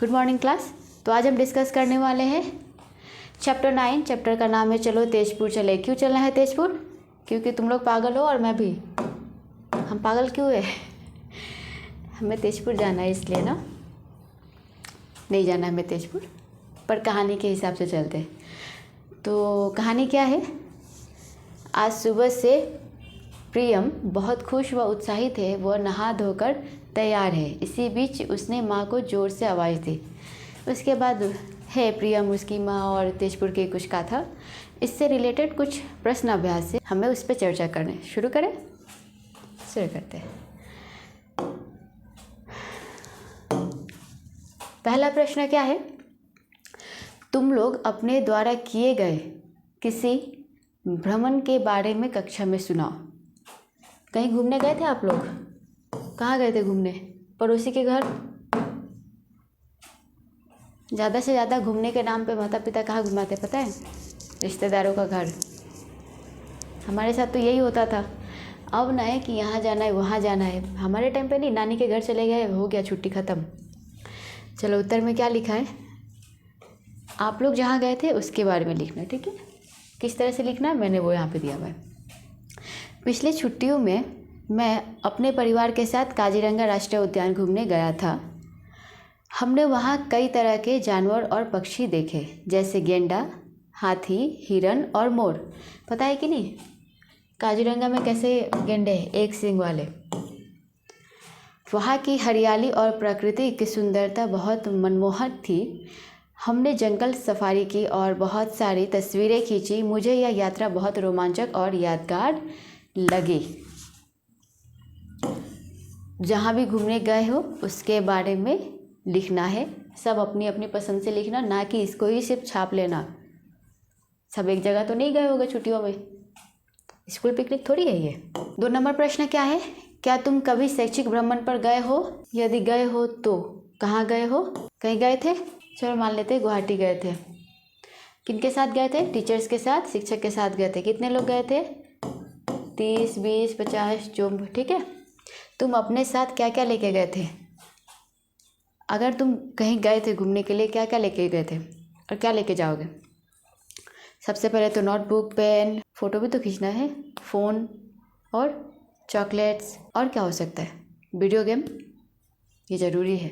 Good morning class. तो आज हम डिस्कस करने वाले हैं चैप्टर 9। चैप्टर का नाम है चलो तेजपुर चले। क्यों चलना है तेजपुर? क्योंकि तुम लोग पागल हो और मैं भी। हम पागल क्यों है? हमें तेजपुर जाना है इसलिए ना। नहीं जाना हमें तेजपुर, पर कहानी के हिसाब से चलते हैं। तो कहानी क्या है? आज सुबह से प्रियम बहुत खुश व उत्साहित है। वह नहा धोकर तैयार है। इसी बीच उसने माँ को ज़ोर से आवाज़ दी। उसके बाद है प्रियम, उसकी माँ और तेजपुर की कुछ कथा। इससे रिलेटेड कुछ प्रश्न अभ्यास से हमें उस पर चर्चा करने। शुरू करें? शुरू करते हैं। पहला प्रश्न क्या है? तुम लोग अपने द्वारा किए गए किसी भ्रमण के बारे में कक्षा में सुनाओ। कहीं घूमने गए थे आप लोग? कहाँ गए थे घूमने? पड़ोसी के घर? ज़्यादा से ज़्यादा घूमने के नाम पे माता पिता कहाँ घुमाते पता है? रिश्तेदारों का घर। हमारे साथ तो यही होता था। अब ना है कि यहाँ जाना है वहाँ जाना है। हमारे टाइम पे नहीं, नानी के घर चले गए, हो गया, छुट्टी ख़त्म। चलो उत्तर में क्या लिखा है? आप लोग जहाँ गए थे उसके बारे में लिखना, ठीक है? किस तरह से लिखना है मैंने वो यहाँ पे दिया हुआ है। पिछली छुट्टियों में मैं अपने परिवार के साथ काजीरंगा राष्ट्रीय उद्यान घूमने गया था। हमने वहाँ कई तरह के जानवर और पक्षी देखे, जैसे गेंडा, हाथी, हिरन और मोर। पता है कि नहीं काजीरंगा में कैसे गेंडे हैं, एक सींग वाले। वहाँ की हरियाली और प्रकृति की सुंदरता बहुत मनमोहक थी। हमने जंगल सफारी की और बहुत सारी तस्वीरें खींची। मुझे यह यात्रा बहुत रोमांचक और यादगार लगी। जहाँ भी घूमने गए हो उसके बारे में लिखना है। सब अपनी अपनी पसंद से लिखना, ना कि इसको ही सिर्फ छाप लेना। सब एक जगह तो नहीं गए होगे छुट्टियों में, स्कूल पिकनिक थोड़ी है ये। 2 नंबर प्रश्न क्या है? क्या तुम कभी शैक्षिक भ्रमण पर गए हो? यदि गए हो तो कहाँ गए हो? कहीं गए थे? चलो मान लेते गुवाहाटी गए थे। किनके साथ गए थे? टीचर्स के साथ, शिक्षक के साथ गए थे। कितने लोग गए थे? 30, 20, 50 जो, ठीक है। तुम अपने साथ क्या क्या लेके गए थे? अगर तुम कहीं गए थे घूमने के लिए, क्या क्या लेके गए थे और क्या लेके जाओगे? सबसे पहले तो नोटबुक, पेन, फ़ोटो भी तो खींचना है, फ़ोन और चॉकलेट्स। और क्या हो सकता है? वीडियो गेम, ये ज़रूरी है,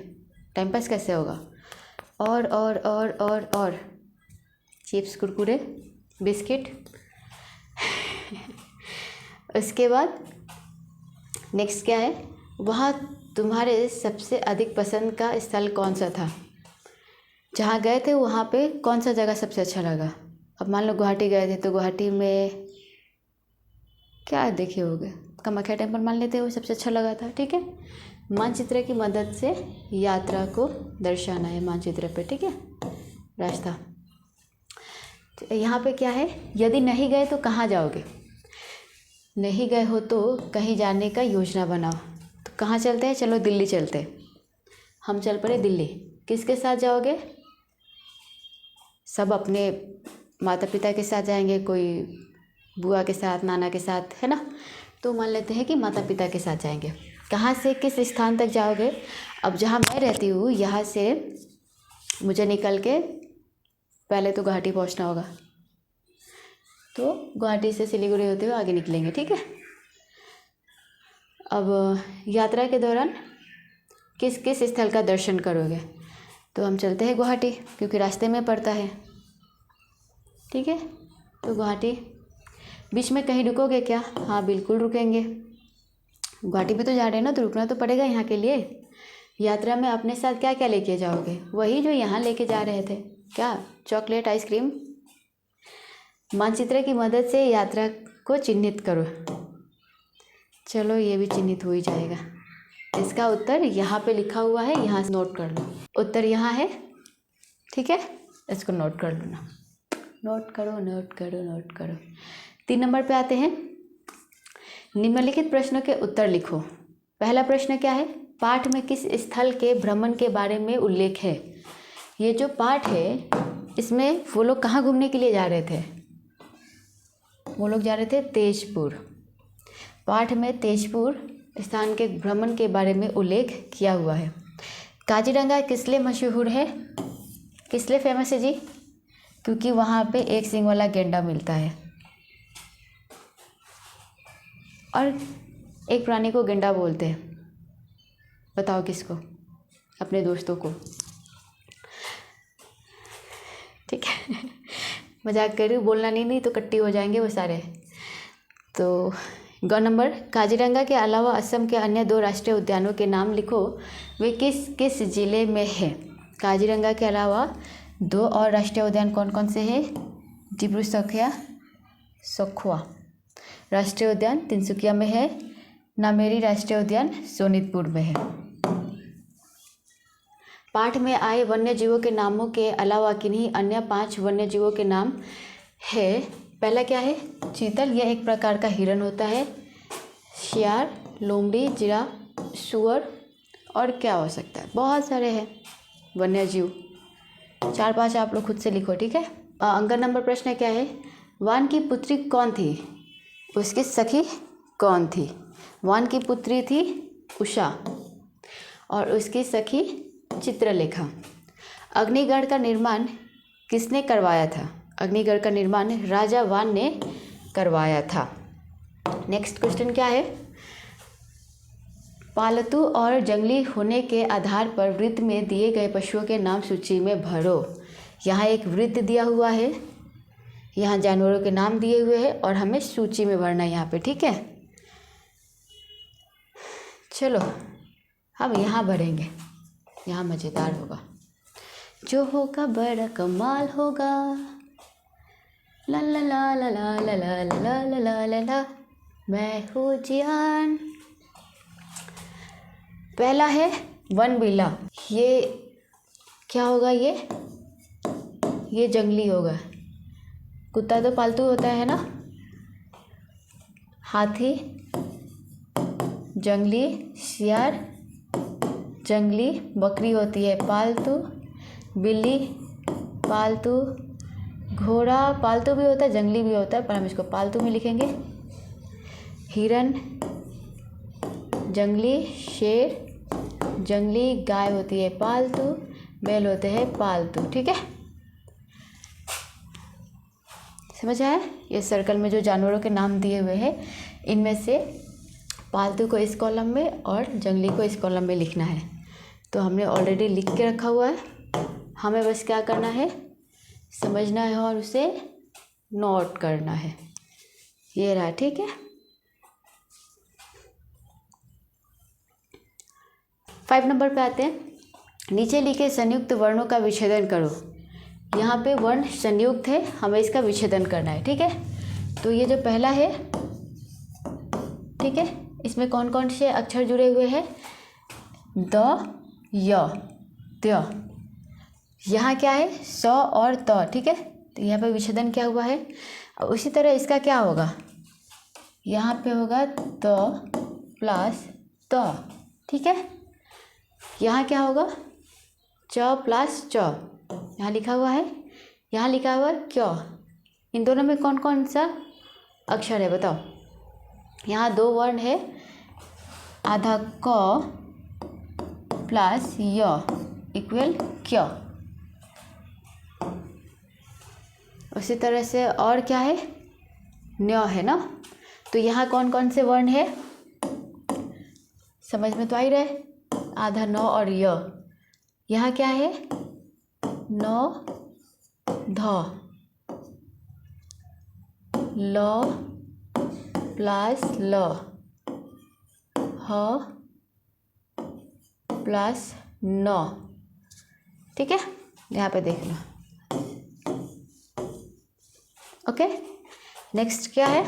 टाइम पास कैसे होगा? और चिप्स, कुरकुरे, बिस्किट। उसके बाद नेक्स्ट क्या है? वहाँ तुम्हारे सबसे अधिक पसंद का स्थल कौन सा था? जहाँ गए थे वहाँ पे कौन सा जगह सबसे अच्छा लगा? अब मान लो गुवाहाटी गए थे तो गुवाहाटी में क्या देखे होगे? कामाख्या टेम्पल मान लेते हैं, वो सबसे अच्छा लगा था, ठीक है। मानचित्र की मदद से यात्रा को दर्शाना है मानचित्र पे, ठीक है, रास्ता। तो यहाँ पे क्या है? यदि नहीं गए तो कहाँ जाओगे? नहीं गए हो तो कहीं जाने का योजना बनाओ। तो कहाँ चलते हैं? चलो दिल्ली चलते हैं। हम चल पड़े दिल्ली। किसके साथ जाओगे? सब अपने माता पिता के साथ जाएंगे, कोई बुआ के साथ, नाना के साथ, है ना। तो मान लेते हैं कि माता पिता के साथ जाएंगे। कहाँ से किस स्थान तक जाओगे? अब जहाँ मैं रहती हूँ यहाँ से मुझे निकल के पहले तो गुवाहाटी पहुँचना होगा। तो गुवाहाटी से सिलीगुड़ी होते हुए आगे निकलेंगे, ठीक है। अब यात्रा के दौरान किस किस स्थल का दर्शन करोगे? तो हम चलते हैं गुवाहाटी, क्योंकि रास्ते में पड़ता है, ठीक है। तो गुवाहाटी, बीच में कहीं रुकोगे क्या? हाँ बिल्कुल रुकेंगे। गुवाहाटी भी तो जा रहे हैं ना, तो रुकना तो पड़ेगा यहाँ के लिए। यात्रा में अपने साथ क्या क्या लेके जाओगे? वही जो यहाँ लेके जा रहे थे। क्या? Chocolate, ice cream. मानचित्र की मदद से यात्रा को चिन्हित करो। चलो ये भी चिन्हित हो ही जाएगा। इसका उत्तर यहाँ पे लिखा हुआ है, यहाँ से नोट कर लो। उत्तर यहाँ है, ठीक है, इसको नोट कर लो ना। नोट करो, नोट करो, नोट करो। 3 नंबर पे आते हैं। निम्नलिखित प्रश्नों के उत्तर लिखो। पहला प्रश्न क्या है? पाठ में किस स्थल के भ्रमण के बारे में उल्लेख है? ये जो पाठ है इसमें वो लोग कहाँ घूमने के लिए जा रहे थे? वो लोग जा रहे थे तेजपुर। पाठ में तेजपुर स्थान के भ्रमण के बारे में उल्लेख किया हुआ है। काजीरंगा किस लिए मशहूर है, किस लिए फेमस है जी? क्योंकि वहाँ पे एक सींग वाला गेंडा मिलता है और एक प्राणी को गेंडा बोलते हैं। बताओ किसको? अपने दोस्तों को। ठीक है मजाक कर रही हूँ, बोलना नहीं तो कट्टी हो जाएंगे वो सारे। तो गौ नंबर, काजीरंगा के अलावा असम के अन्य 2 राष्ट्रीय उद्यानों के नाम लिखो, वे किस किस जिले में है? काजीरंगा के अलावा 2 और राष्ट्रीय उद्यान कौन कौन से हैं? डिब्रू सखुआ राष्ट्रीय उद्यान तिनसुकिया में है, नामेरी राष्ट्रीय उद्यान सोनितपुर में है। पाठ में आए वन्य जीवों के नामों के अलावा किन्हीं अन्य 5 वन्य जीवों के नाम है। पहला क्या है? चीतल, यह एक प्रकार का हिरण होता है। शियार, लोमड़ी, जिराफ, सुअर और क्या हो सकता है? बहुत सारे हैं वन्य जीव। 4-5 आप लोग खुद से लिखो, ठीक है। अंक नंबर प्रश्न क्या है? वान की पुत्री कौन थी, उसकी सखी कौन थी? वान की पुत्री थी उषा और उसकी सखी चित्रलेखा। अग्निगढ़ का निर्माण किसने करवाया था? अग्निगढ़ का निर्माण राजा वान ने करवाया था। नेक्स्ट क्वेश्चन क्या है? पालतू और जंगली होने के आधार पर वृत्त में दिए गए पशुओं के नाम सूची में भरो। यहाँ एक वृत्त दिया हुआ है, यहाँ जानवरों के नाम दिए हुए हैं और हमें सूची में भरना है यहाँ पे, ठीक है। चलो हम यहाँ भरेंगे, यहाँ मज़ेदार होगा। जो होगा बड़ा कमाल होगा, ला ला ला ला ला ला ला ला ला ला ला ला, मैं हूँ जियान। पहला है वन बिल्ला, ये क्या होगा? ये जंगली होगा। कुत्ता तो पालतू होता है ना। हाथी जंगली, शियार जंगली, बकरी होती है पालतू, बिल्ली पालतू, घोड़ा पालतू भी होता है जंगली भी होता है, पर हम इसको पालतू में लिखेंगे। हिरन जंगली, शेर जंगली, गाय होती है पालतू, बैल होते हैं पालतू, ठीक है। समझ आया? ये सर्कल में जो जानवरों के नाम दिए हुए हैं, इनमें से पालतू को इस कॉलम में और जंगली को इस कॉलम में लिखना है। तो हमने ऑलरेडी लिख के रखा हुआ है, हमें बस क्या करना है? समझना है और उसे नोट करना है। ये रहा, ठीक है। 5 नंबर पे आते हैं। नीचे लिखे संयुक्त वर्णों का विच्छेदन करो। यहाँ पे वर्ण संयुक्त है, हमें इसका विच्छेदन करना है, ठीक है। तो ये जो पहला है, ठीक है, इसमें कौन कौन से अक्षर जुड़े हुए हैं? द, य, त्य। यहाँ क्या है? स और त, ठीक है। तो यहाँ पे विच्छेदन क्या हुआ है? और उसी तरह इसका क्या होगा? यहाँ पे होगा त प्लस त, ठीक है। यहाँ क्या होगा? च प्लस च, यहाँ लिखा हुआ है, यहाँ लिखा हुआ है क्यों। इन दोनों में कौन कौन सा अक्षर है बताओ? यहाँ 2 वर्ण है, आधा क प्लस य इक्वल क्यों। उसी तरह से और क्या है? न्य है ना। तो यहाँ कौन कौन से वर्ण है? समझ में तो आ ही रहे, आधा न और य। यहाँ क्या है? न ध, ल प्लस ल, ह प्लस न, ठीक है। यहाँ पे देख लो, ओके। नेक्स्ट क्या है?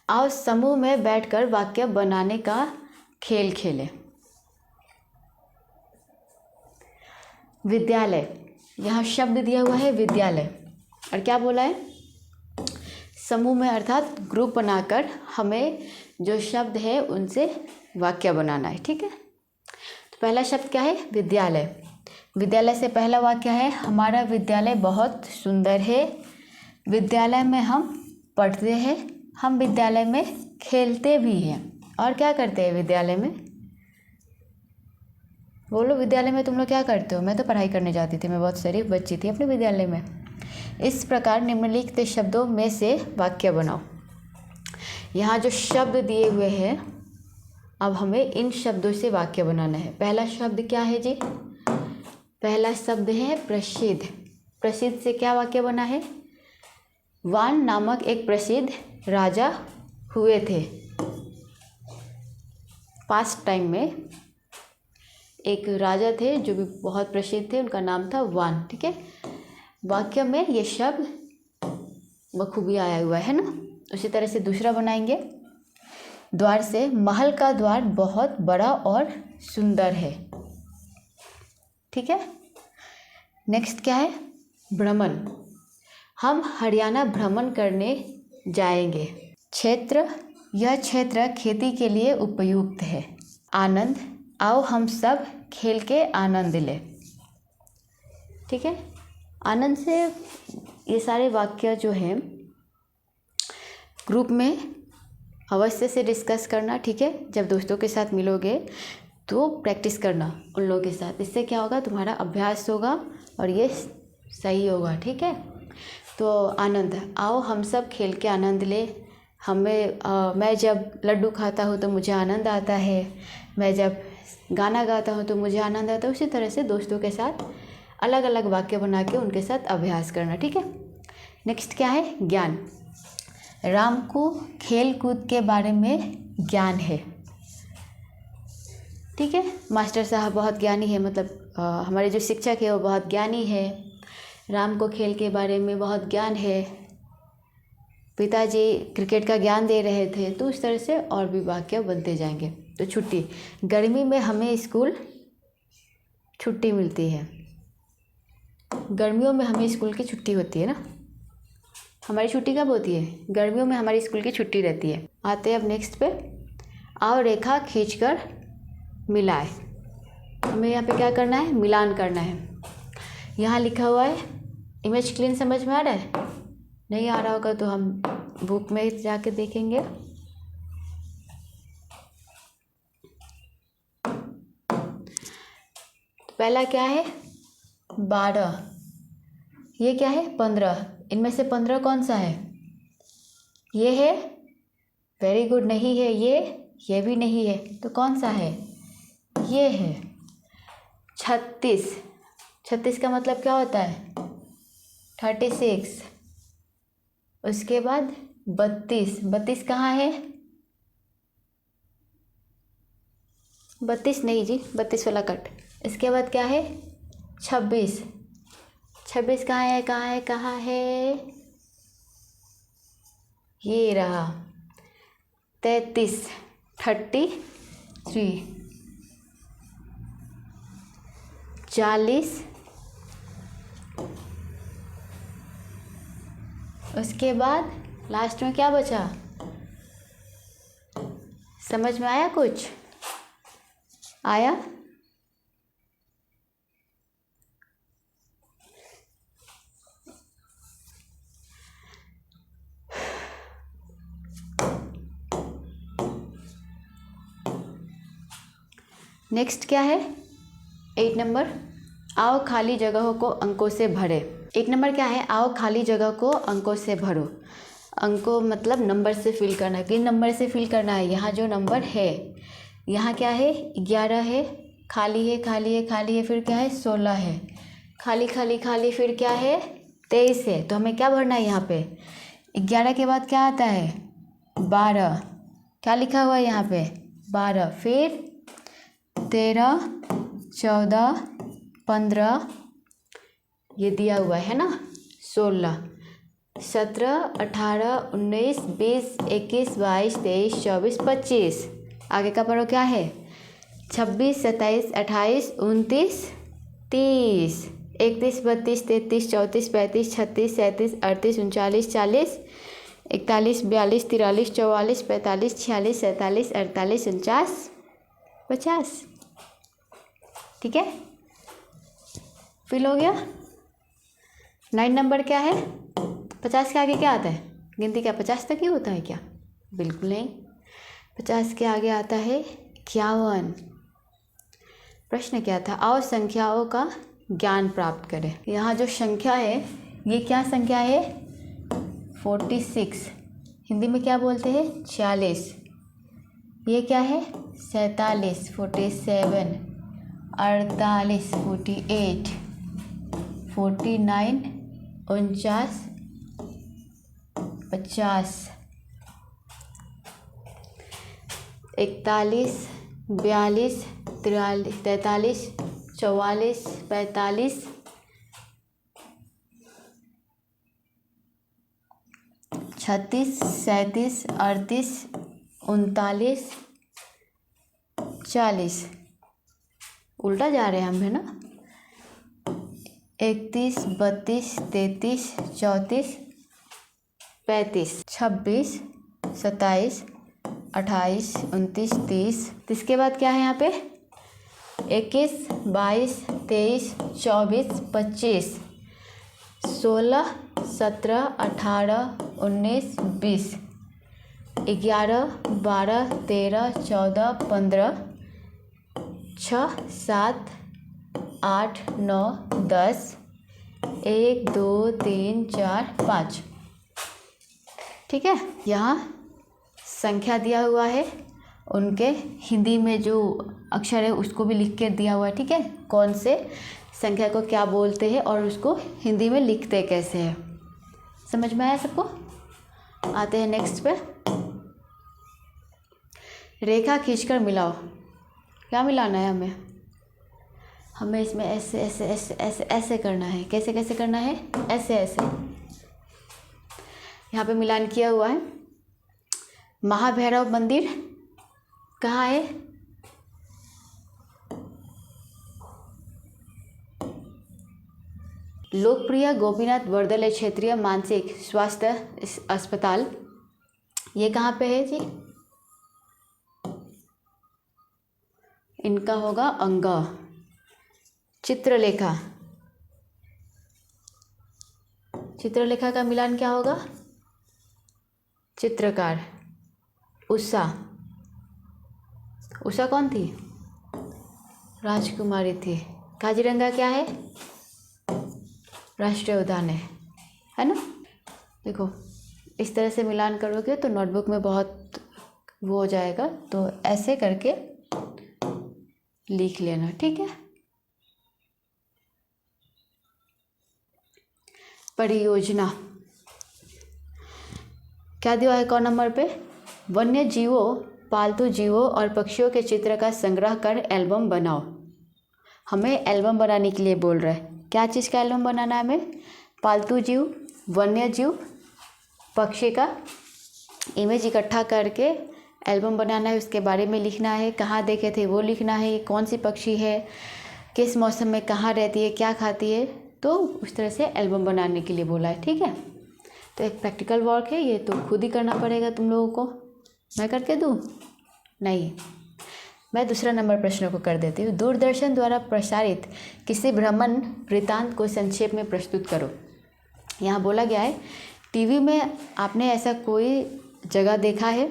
आओ समूह में बैठकर वाक्य बनाने का खेल खेलें। विद्यालय, यहाँ शब्द दिया हुआ है विद्यालय, और क्या बोला है? समूह में अर्थात ग्रुप बनाकर हमें जो शब्द है उनसे वाक्य बनाना है, ठीक है। तो पहला शब्द क्या है? विद्यालय। विद्यालय से पहला वाक्य है, हमारा विद्यालय बहुत सुंदर है। विद्यालय में हम पढ़ते हैं, हम विद्यालय में खेलते भी हैं। और क्या करते हैं विद्यालय में? बोलो विद्यालय में तुम लोग क्या करते हो? मैं तो पढ़ाई करने जाती थी, मैं बहुत शरीफ बच्ची थी अपने विद्यालय में। इस प्रकार निम्नलिखित शब्दों में से वाक्य बनाओ। यहाँ जो शब्द दिए हुए हैं, अब हमें इन शब्दों से वाक्य बनाना है। पहला शब्द क्या है जी? पहला शब्द है प्रसिद्ध। प्रसिद्ध से क्या वाक्य बना है? वान नामक एक प्रसिद्ध राजा हुए थे। पास्ट टाइम में एक राजा थे जो भी बहुत प्रसिद्ध थे, उनका नाम था वान। ठीक है, वाक्य में ये शब्द बखूबी आया हुआ है ना। उसी तरह से दूसरा बनाएंगे। द्वार से, महल का द्वार बहुत बड़ा और सुंदर है। ठीक है, नेक्स्ट क्या है? भ्रमण। हम हरियाणा भ्रमण करने जाएंगे। क्षेत्र, यह क्षेत्र खेती के लिए उपयुक्त है। आनंद, आओ हम सब खेल के आनंद लें। ठीक है, आनंद से ये सारे वाक्य जो हैं ग्रुप में अवश्य से डिस्कस करना। ठीक है, जब दोस्तों के साथ मिलोगे तो प्रैक्टिस करना उन लोगों के साथ। इससे क्या होगा? तुम्हारा अभ्यास होगा और ये सही होगा। ठीक है, तो आनंद, आओ हम सब खेल के आनंद ले। मैं जब लड्डू खाता हूँ तो मुझे आनंद आता है, मैं जब गाना गाता हूँ तो मुझे आनंद आता है। उसी तरह से दोस्तों के साथ अलग अलग वाक्य बना के उनके साथ अभ्यास करना। ठीक है, नेक्स्ट क्या है? ज्ञान। राम को खेल कूद के बारे में ज्ञान है। ठीक है, मास्टर साहब बहुत ज्ञानी है, मतलब हमारे जो शिक्षक है वो बहुत ज्ञानी है। राम को खेल के बारे में बहुत ज्ञान है। पिताजी क्रिकेट का ज्ञान दे रहे थे। तो उस तरह से और भी वाक्य बनते जाएंगे। तो छुट्टी, गर्मी में हमें स्कूल छुट्टी मिलती है। गर्मियों में हमें स्कूल की छुट्टी होती है ना। हमारी छुट्टी कब होती है? गर्मियों में हमारी स्कूल की छुट्टी रहती है। आते हैं अब नेक्स्ट पे। आओ रेखा खींचकर मिलाए। हमें यहाँ पे क्या करना है? मिलान करना है। यहाँ लिखा हुआ है, इमेज क्लीन समझ में आ रहा है? नहीं आ रहा होगा तो हम बुक में जाके देखेंगे। पहला क्या है? 12। ये क्या है? 15। इनमें से 15 कौन सा है? ये है। वेरी गुड, नहीं है ये भी नहीं है। तो कौन सा है? ये है 36। 36 का मतलब क्या होता है? 36। उसके बाद 32। 32 कहाँ है? 32 नहीं जी, 32 वाला कट। इसके बाद क्या है? 26। 26 कहाँ है? कहाँ है? कहाँ है? ये रहा 33। 33। 40। उसके बाद लास्ट में क्या बचा? समझ में आया? कुछ आया? नेक्स्ट क्या है? 8 नंबर, आओ खाली जगहों को अंकों से भरे। 1 नंबर क्या है? आओ खाली जगह को अंकों से भरो। अंकों मतलब नंबर से फिल करना। किन नंबर से फिल करना है? यहाँ जो नंबर है, यहाँ क्या है? 11 है, खाली है, खाली है, खाली है, फिर क्या है? 16 है, खाली खाली खाली, फिर क्या है? 23 है। तो हमें क्या भरना है यहाँ पे? 11 के बाद क्या आता है? 12। क्या लिखा हुआ है यहाँ पे? 12। फिर 13, 14, 15, ये दिया हुआ है ना, 16, 17, 18, 19, 20, 21, 22, 23, 24, 25। आगे का पढ़ो क्या है? 26, 27, 28, 29, 30, 31, 32, 33, 34, 35, 36, 37, 38, 39, 40, 41, 42, 43, 44, 45, 46, 47, 48, 49, 50। ठीक है, फिल हो गया। 9 नंबर क्या है? 50 के आगे क्या आता है? गिनती क्या 50 तक ही होता है क्या? बिल्कुल नहीं। 50 के आगे आता है 51। प्रश्न क्या था? आओ संख्याओं का ज्ञान प्राप्त करें। यहाँ जो संख्या है ये क्या संख्या है? 46। हिंदी में क्या बोलते हैं? 46। ये क्या है? 47, 47, 48, 48, 49, 49, 50, 41, 42, 43, 44, 45, 36, 37, 38, 39, 40। उल्टा जा रहे हैं हम, है ना? 31, 32, 33, 34, 35, 26, 27, 28, 29, 30। इसके बाद क्या है यहाँ पे? 21, 22, 23, 24, 25, 16, 17, 18, 19, 20, 11, 12, 13, 14, 15, 6, 7, 8, 9, 10, 1, 2, 3, 4, 5। ठीक है, यहाँ संख्या दिया हुआ है, उनके हिंदी में जो अक्षर है उसको भी लिख के दिया हुआ है। ठीक है, कौन से संख्या को क्या बोलते हैं और उसको हिंदी में लिखते कैसे हैं। समझ में आया सबको? आते हैं नेक्स्ट पे। रेखा खींचकर मिलाओ। क्या मिलाना है हमें? हमें इसमें ऐसे ऐसे ऐसे ऐसे ऐसे करना है। कैसे कैसे करना है? ऐसे ऐसे। यहाँ पे मिलान किया हुआ है। महाभैरव मंदिर कहाँ है? लोकप्रिय गोपीनाथ बरदले क्षेत्रीय मानसिक स्वास्थ्य अस्पताल ये कहाँ पे है जी? इनका होगा अंगा। चित्रलेखा, चित्रलेखा का मिलान क्या होगा? चित्रकार। उषा, उषा कौन थी? राजकुमारी थी। काजीरंगा क्या है? राष्ट्रीय उद्यान है ना? देखो इस तरह से मिलान करोगे तो नोटबुक में बहुत वो हो जाएगा, तो ऐसे करके लिख लेना। ठीक है, परियोजना क्या दिया है? कौन नंबर पे? वन्य जीवों, पालतू जीवों और पक्षियों के चित्र का संग्रह कर एल्बम बनाओ। हमें एल्बम बनाने के लिए बोल रहा है। क्या चीज़ का एल्बम बनाना है हमें? पालतू जीव, वन्य जीव, पक्षी का इमेज इकट्ठा करके एल्बम बनाना है। उसके बारे में लिखना है, कहाँ देखे थे वो लिखना है, कौन सी पक्षी है, किस मौसम में कहाँ रहती है, क्या खाती है। तो उस तरह से एल्बम बनाने के लिए बोला है। ठीक है, तो एक प्रैक्टिकल वर्क है, ये तो खुद ही करना पड़ेगा तुम लोगों को। मैं करके दूँ? नहीं, मैं दूसरा नंबर प्रश्न को कर देती हूँ। दूरदर्शन द्वारा प्रसारित किसी भ्रमण वृत्तांत को संक्षेप में प्रस्तुत करो। यहाँ बोला गया है टीवी में आपने ऐसा कोई जगह देखा है।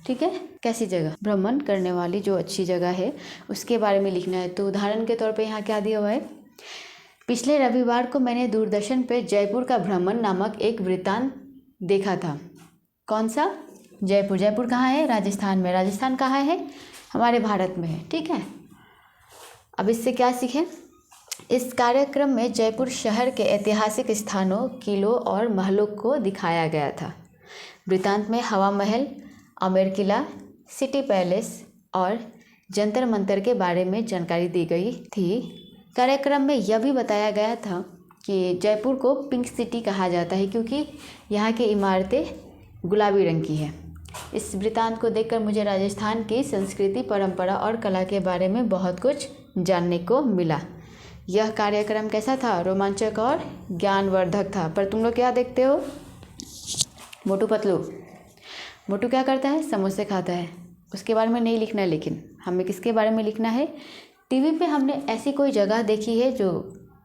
ठीक है, कैसी जगह? भ्रमण करने वाली जो अच्छी जगह है उसके बारे में लिखना है। तो उदाहरण के तौर पे यहाँ क्या दिया हुआ है? पिछले रविवार को मैंने दूरदर्शन पे जयपुर का भ्रमण नामक एक वृत्तांत देखा था। कौन सा? जयपुर। जयपुर कहाँ है? राजस्थान में। राजस्थान कहाँ है? हमारे भारत में है। ठीक है, अब इससे क्या सीखें? इस कार्यक्रम में जयपुर शहर के ऐतिहासिक स्थानों, किलों और महलों को दिखाया गया था। वृत्तांत में हवा महल, आमेर किला, सिटी पैलेस और जंतर मंतर के बारे में जानकारी दी गई थी। कार्यक्रम में यह भी बताया गया था कि जयपुर को पिंक सिटी कहा जाता है क्योंकि यहाँ की इमारतें गुलाबी रंग की है। इस वृत्तांत को देखकर मुझे राजस्थान की संस्कृति, परंपरा और कला के बारे में बहुत कुछ जानने को मिला। यह कार्यक्रम कैसा था? रोमांचक और ज्ञानवर्धक था। पर तुम लोग क्या देखते हो? मोटू पतलू। मोटू क्या करता है? समोसे खाता है। उसके बारे में नहीं लिखना है, लेकिन हमें किसके बारे में लिखना है? टीवी पे हमने ऐसी कोई जगह देखी है जो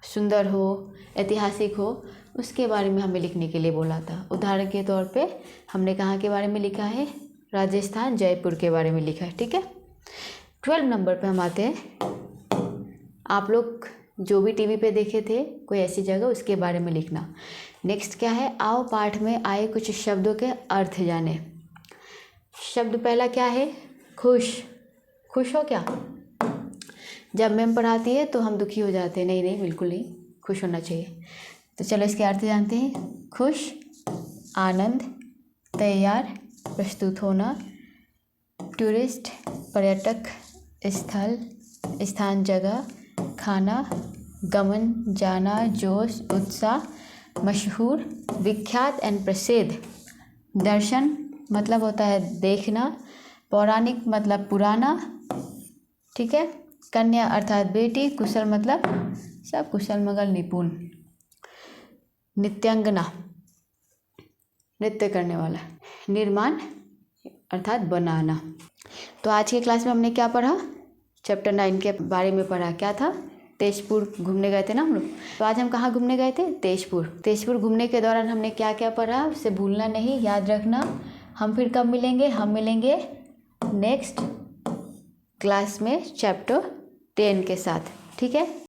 सुंदर हो, ऐतिहासिक हो, उसके बारे में हमें लिखने के लिए बोला था। उदाहरण के तौर पे हमने कहाँ के बारे में लिखा है? राजस्थान, जयपुर के बारे में लिखा है। ठीक है, 12 नंबर पे हम आते हैं। आप लोग जो भी टीवी पे देखे थे कोई ऐसी जगह, उसके बारे में लिखना। नेक्स्ट क्या है, आओ पाठ में आए कुछ शब्दों के अर्थ जाने। शब्द पहला क्या है, खुश। खुश हो क्या? जब मैम पढ़ाती है तो हम दुखी हो जाते हैं, नहीं नहीं बिल्कुल नहीं, खुश होना चाहिए। तो चलो इसके अर्थ जानते हैं। खुश, आनंद, तैयार, प्रस्तुत होना, टूरिस्ट, पर्यटक स्थल, स्थान, जगह, खाना, गमन, जाना, जोश, उत्साह, मशहूर, विख्यात एंड प्रसिद्ध, दर्शन मतलब होता है देखना, पौराणिक मतलब पुराना, ठीक है, कन्या अर्थात बेटी, कुशल मतलब सब कुशल मंगल निपुण, नित्यांगना नृत्य करने वाला, निर्माण अर्थात बनाना। तो आज की क्लास में हमने क्या पढ़ा, चैप्टर 9 के बारे में पढ़ा। क्या था, तेजपुर घूमने गए थे ना हम लोग। तो आज हम कहाँ घूमने गए थे, तेजपुर। तेजपुर घूमने के दौरान हमने क्या क्या पढ़ा उसे भूलना नहीं, याद रखना। हम फिर कब मिलेंगे, हम मिलेंगे नेक्स्ट क्लास में चैप्टर 10 के साथ, ठीक है।